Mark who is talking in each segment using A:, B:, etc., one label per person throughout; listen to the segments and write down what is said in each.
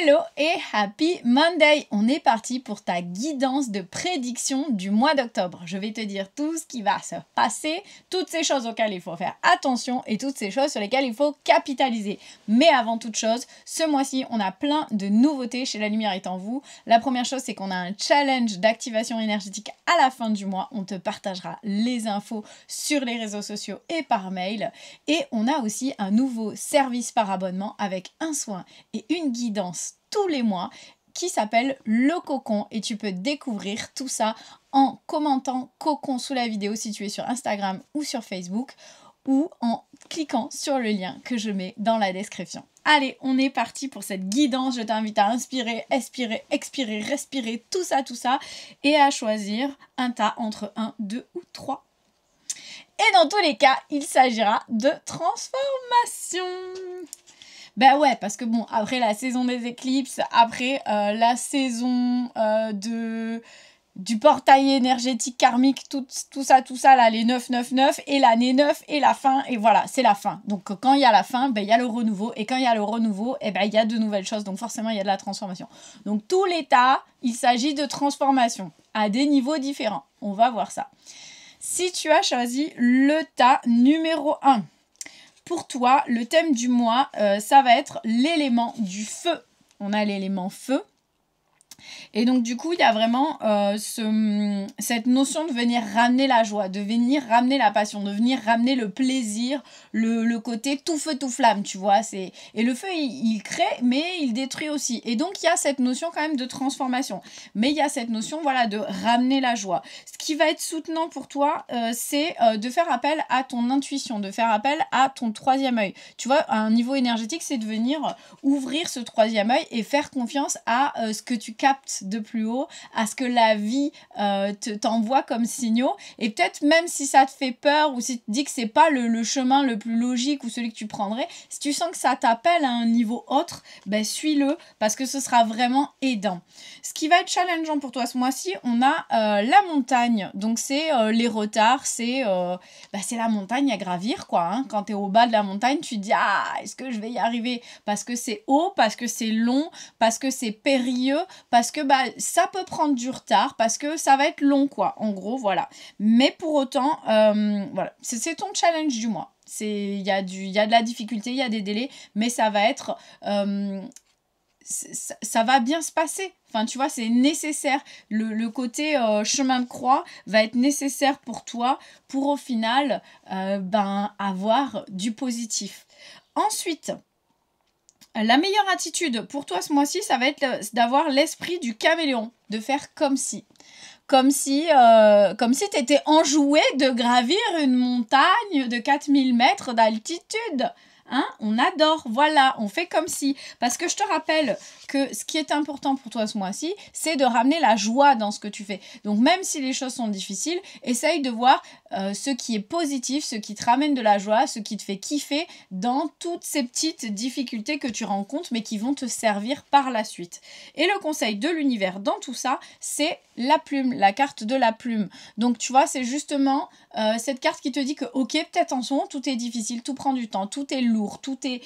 A: Hello et Happy Monday! On est parti pour ta guidance de prédiction du mois d'octobre. Je vais te dire tout ce qui va se passer, toutes ces choses auxquelles il faut faire attention et toutes ces choses sur lesquelles il faut capitaliser. Mais avant toute chose, ce mois-ci, on a plein de nouveautés chez La Lumière est en vous. La première chose, c'est qu'on a un challenge d'activation énergétique à la fin du mois. On te partagera les infos sur les réseaux sociaux et par mail. Et on a aussi un nouveau service par abonnement avec un soin et une guidance tous les mois qui s'appelle Le Cocon et tu peux découvrir tout ça en commentant Cocon sous la vidéo si tu es sur Instagram ou sur Facebook ou en cliquant sur le lien que je mets dans la description. Allez, on est parti pour cette guidance. Je t'invite à inspirer, expirer, expirer, respirer, tout ça et à choisir un tas entre 1, 2 ou 3. Et dans tous les cas, il s'agira de transformation. Ben ouais, parce que bon, après la saison des éclipses, après la saison du portail énergétique karmique, tout ça là, les 999 et l'année 9 et la fin, et voilà, c'est la fin. Donc quand il y a la fin, ben il y a le renouveau, et quand il y a le renouveau, et ben il y a de nouvelles choses, donc forcément il y a de la transformation. Donc tout l'état, il s'agit de transformation à des niveaux différents. On va voir ça. Si tu as choisi le tas numéro 1, pour toi, le thème du mois, ça va être l'élément du feu. On a l'élément feu. Et donc, du coup, il y a vraiment cette notion de venir ramener la joie, de venir ramener la passion, de venir ramener le plaisir, le côté tout feu, tout flamme, tu vois. Et le feu, il crée, mais il détruit aussi. Et donc, il y a cette notion quand même de transformation. Mais il y a cette notion, voilà, de ramener la joie. Ce qui va être soutenant pour toi, c'est de faire appel à ton intuition, de faire appel à ton troisième œil. Tu vois, à un niveau énergétique, c'est de venir ouvrir ce troisième œil et faire confiance à ce que tu captes de plus haut, à ce que la vie t'envoie comme signaux, et peut-être même si ça te fait peur ou si tu te dis que c'est pas le chemin le plus logique ou celui que tu prendrais, si tu sens que ça t'appelle à un niveau autre, ben suis-le parce que ce sera vraiment aidant. Ce qui va être challengeant pour toi ce mois-ci, on a la montagne, donc c'est les retards, c'est la montagne à gravir quoi, hein. Quand tu es au bas de la montagne, tu te dis ah, est-ce que je vais y arriver, parce que c'est haut, parce que c'est long, parce que c'est périlleux, parce que ça peut prendre du retard, parce que ça va être long quoi, en gros, voilà. Mais pour autant, voilà, c'est ton challenge du mois. Il y a de la difficulté, il y a des délais, mais ça va être... ça va bien se passer. Enfin, tu vois, c'est nécessaire. Le côté chemin de croix va être nécessaire pour toi pour au final avoir du positif. Ensuite... La meilleure attitude pour toi ce mois-ci, ça va être d'avoir l'esprit du caméléon, de faire comme si. Comme si tu étais enjoué de gravir une montagne de 4000 mètres d'altitude. Hein, on adore, voilà, on fait comme si. Parce que je te rappelle que ce qui est important pour toi ce mois-ci, c'est de ramener la joie dans ce que tu fais. Donc même si les choses sont difficiles, essaye de voir ce qui est positif, ce qui te ramène de la joie, ce qui te fait kiffer dans toutes ces petites difficultés que tu rencontres, mais qui vont te servir par la suite. Et le conseil de l'univers dans tout ça, c'est la plume, la carte de la plume. Donc tu vois, c'est justement cette carte qui te dit que ok, peut-être en ce moment, tout est difficile, tout prend du temps, tout est lourd, tout est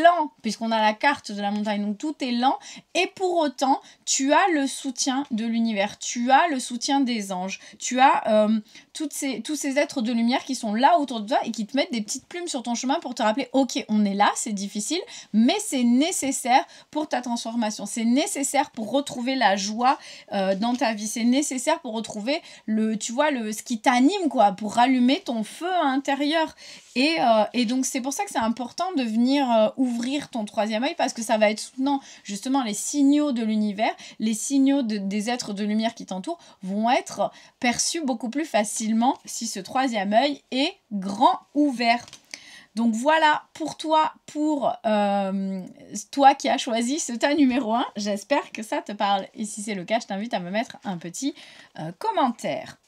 A: lent, puisqu'on a la carte de la montagne, donc tout est lent, et pour autant, tu as le soutien de l'univers, tu as le soutien des anges, tu as tous ces êtres de lumière qui sont là autour de toi et qui te mettent des petites plumes sur ton chemin pour te rappeler, ok, on est là, c'est difficile, mais c'est nécessaire pour ta transformation, c'est nécessaire pour retrouver la joie dans ta vie, c'est nécessaire pour retrouver ce qui t'anime, quoi, pour rallumer ton feu intérieur. Et donc c'est pour ça que c'est important de venir ouvrir ton troisième œil, parce que ça va être soutenant. Justement, les signaux de l'univers, les signaux des êtres de lumière qui t'entourent vont être perçus beaucoup plus facilement si ce troisième œil est grand ouvert. Donc voilà pour toi, toi qui as choisi ce tas numéro 1. J'espère que ça te parle. Et si c'est le cas, je t'invite à me mettre un petit commentaire.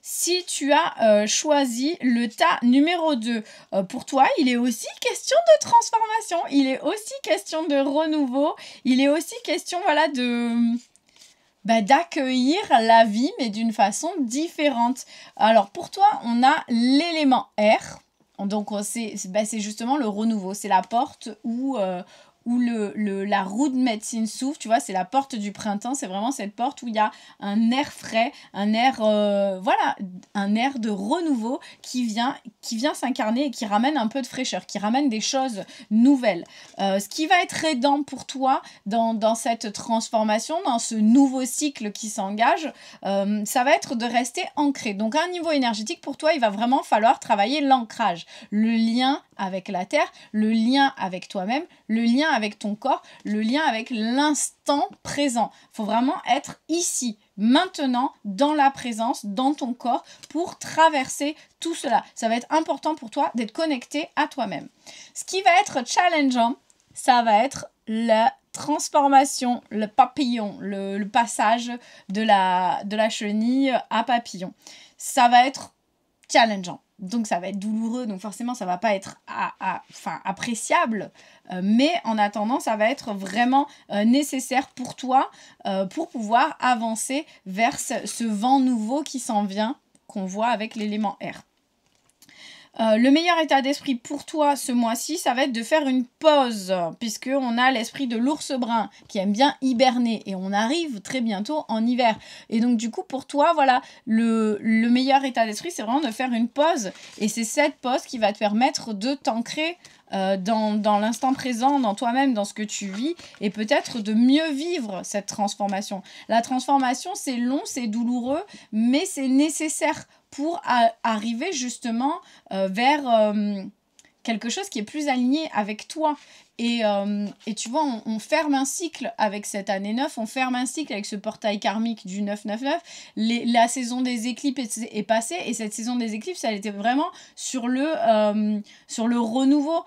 A: Si tu as choisi le tas numéro 2, pour toi, il est aussi question de transformation, il est aussi question de renouveau, il est aussi question voilà, d'accueillir la vie, mais d'une façon différente. Alors pour toi, on a l'élément R. Donc c'est justement le renouveau, c'est la porte où où la roue de médecine s'ouvre, tu vois, c'est la porte du printemps, c'est vraiment cette porte où il y a un air frais, un air, voilà, un air de renouveau qui vient s'incarner et qui ramène un peu de fraîcheur, qui ramène des choses nouvelles. Ce qui va être aidant pour toi dans cette transformation, dans ce nouveau cycle qui s'engage, ça va être de rester ancré. Donc à un niveau énergétique, pour toi, il va vraiment falloir travailler l'ancrage, le lien avec la terre, le lien avec toi-même, le lien avec ton corps, le lien avec l'instant présent. Il faut vraiment être ici, maintenant, dans la présence, dans ton corps, pour traverser tout cela. Ça va être important pour toi d'être connecté à toi-même. Ce qui va être challengeant, ça va être la transformation, le papillon, le passage de la chenille à papillon. Ça va être challengeant. Donc ça va être douloureux, donc forcément ça va pas être appréciable, mais en attendant ça va être vraiment nécessaire pour toi pour pouvoir avancer vers ce vent nouveau qui s'en vient, qu'on voit avec l'élément air. Le meilleur état d'esprit pour toi ce mois-ci, ça va être de faire une pause, puisqu'on a l'esprit de l'ours brun qui aime bien hiberner et on arrive très bientôt en hiver. Et donc du coup pour toi, voilà, le meilleur état d'esprit, c'est vraiment de faire une pause. Et c'est cette pause qui va te permettre de t'ancrer dans l'instant présent, dans toi-même, dans ce que tu vis, et peut-être de mieux vivre cette transformation. La transformation, c'est long, c'est douloureux, mais c'est nécessaire pour arriver justement vers quelque chose qui est plus aligné avec toi. Et tu vois, on ferme un cycle avec cette année 9, on ferme un cycle avec ce portail karmique du 999. La saison des éclipses est passée, et cette saison des éclipses, elle était vraiment sur le renouveau,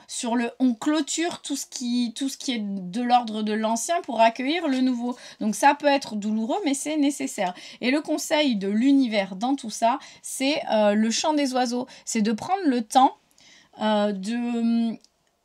A: on clôture tout ce qui est de l'ordre de l'ancien pour accueillir le nouveau. Donc ça peut être douloureux, mais c'est nécessaire. Et le conseil de l'univers dans tout ça, c'est le chant des oiseaux. C'est de prendre le temps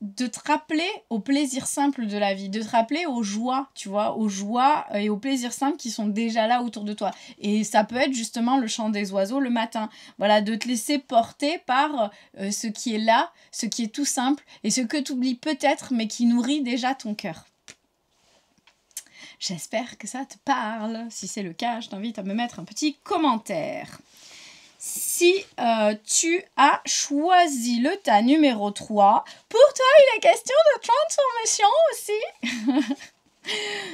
A: de te rappeler au plaisir simple de la vie, de te rappeler aux joies, tu vois, aux joies et aux plaisirs simples qui sont déjà là autour de toi. Et ça peut être justement le chant des oiseaux le matin. Voilà, de te laisser porter par ce qui est là, ce qui est tout simple et ce que tu oublies peut-être, mais qui nourrit déjà ton cœur. J'espère que ça te parle. Si c'est le cas, je t'invite à me mettre un petit commentaire. Si tu as choisi le tas numéro 3, pour toi, il est question de transformation aussi.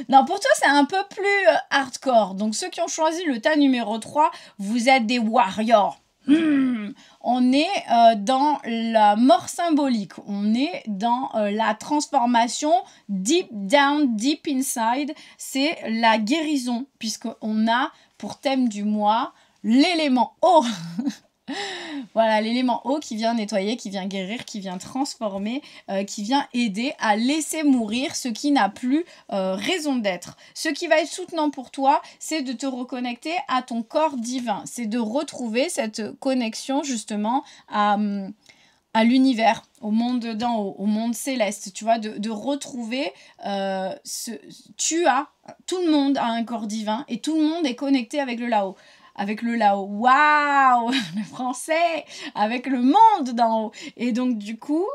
A: Non, pour toi, c'est un peu plus hardcore. Donc, ceux qui ont choisi le tas numéro 3, vous êtes des warriors. On est dans la mort symbolique. On est dans la transformation deep down, deep inside. C'est la guérison, puisqu'on a pour thème du mois l'élément eau. Voilà, l'élément eau qui vient nettoyer, qui vient guérir, qui vient transformer, qui vient aider à laisser mourir ce qui n'a plus raison d'être. Ce qui va être soutenant pour toi, c'est de te reconnecter à ton corps divin. C'est de retrouver cette connexion justement à l'univers, au monde d'en haut, au monde céleste, tu vois, de retrouver tout le monde a un corps divin et tout le monde est connecté avec le là-haut. Avec le là-haut, waouh, le français, avec le monde d'en haut. Et donc du coup,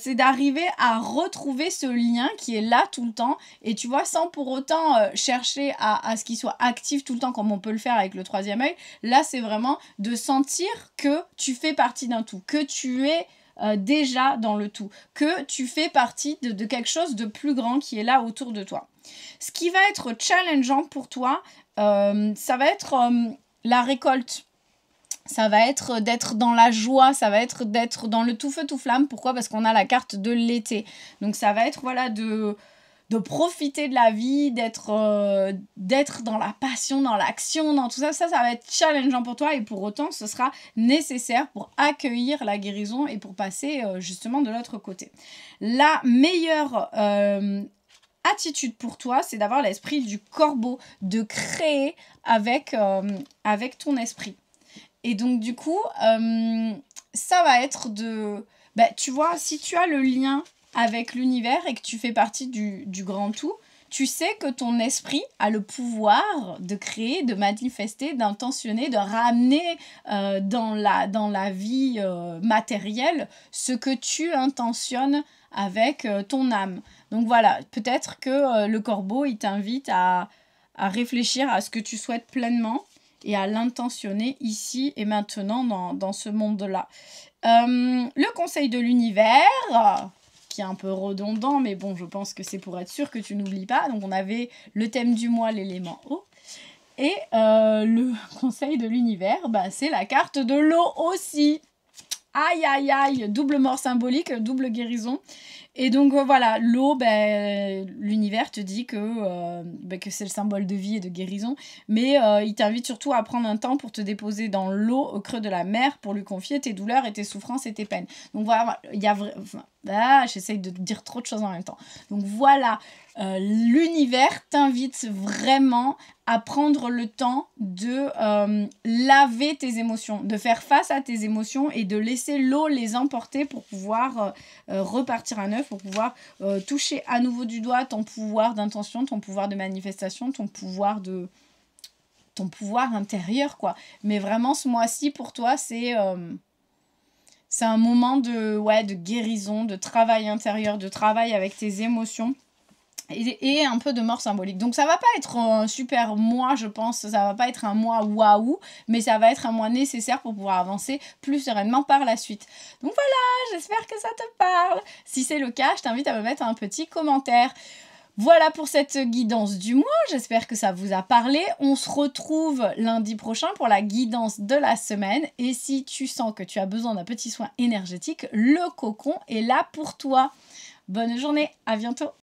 A: c'est d'arriver à retrouver ce lien qui est là tout le temps. Et tu vois, sans pour autant chercher à ce qu'il soit actif tout le temps comme on peut le faire avec le troisième œil. Là, c'est vraiment de sentir que tu fais partie d'un tout, que tu es déjà dans le tout, que tu fais partie de quelque chose de plus grand qui est là autour de toi. Ce qui va être challengeant pour toi, ça va être la récolte. Ça va être d'être dans la joie, ça va être d'être dans le tout feu tout flamme. Pourquoi ? Parce qu'on a la carte de l'été. Donc ça va être voilà de profiter de la vie, d'être dans la passion, dans l'action, dans tout ça. Ça va être challengeant pour toi et pour autant, ce sera nécessaire pour accueillir la guérison et pour passer justement de l'autre côté. La meilleure attitude pour toi, c'est d'avoir l'esprit du corbeau, de créer avec ton esprit. Et donc du coup, ça va être tu vois, si tu as le lien avec l'univers et que tu fais partie du grand tout, tu sais que ton esprit a le pouvoir de créer, de manifester, d'intentionner, de ramener dans la vie matérielle ce que tu intentionnes avec ton âme. Donc voilà, peut-être que le corbeau, il t'invite à réfléchir à ce que tu souhaites pleinement et à l'intentionner ici et maintenant dans ce monde-là. Le conseil de l'univers, qui est un peu redondant, mais bon, je pense que c'est pour être sûr que tu n'oublies pas. Donc on avait le thème du mois, l'élément eau. Et le conseil de l'univers, bah, c'est la carte de l'eau aussi. Aïe, aïe, aïe, double mort symbolique, double guérison. Et donc voilà, l'eau, l'univers te dit que c'est le symbole de vie et de guérison, mais il t'invite surtout à prendre un temps pour te déposer dans l'eau au creux de la mer pour lui confier tes douleurs et tes souffrances et tes peines. Donc voilà, il y a j'essaye de dire trop de choses en même temps. Donc voilà, l'univers t'invite vraiment à prendre le temps de laver tes émotions, de faire face à tes émotions et de laisser l'eau les emporter pour pouvoir repartir à neuf, pour pouvoir toucher à nouveau du doigt ton pouvoir d'intention, ton pouvoir de manifestation, ton pouvoir intérieur, quoi. Mais vraiment, ce mois-ci, pour toi, c'est un moment de guérison, de travail intérieur, de travail avec tes émotions. Et un peu de mort symbolique. Donc ça va pas être un super mois, je pense, ça va pas être un mois waouh, mais ça va être un mois nécessaire pour pouvoir avancer plus sereinement par la suite. Donc voilà, j'espère que ça te parle. Si c'est le cas, je t'invite à me mettre un petit commentaire. Voilà pour cette guidance du mois, j'espère que ça vous a parlé. On se retrouve lundi prochain pour la guidance de la semaine. Et si tu sens que tu as besoin d'un petit soin énergétique, le cocon est là pour toi. Bonne journée, à bientôt.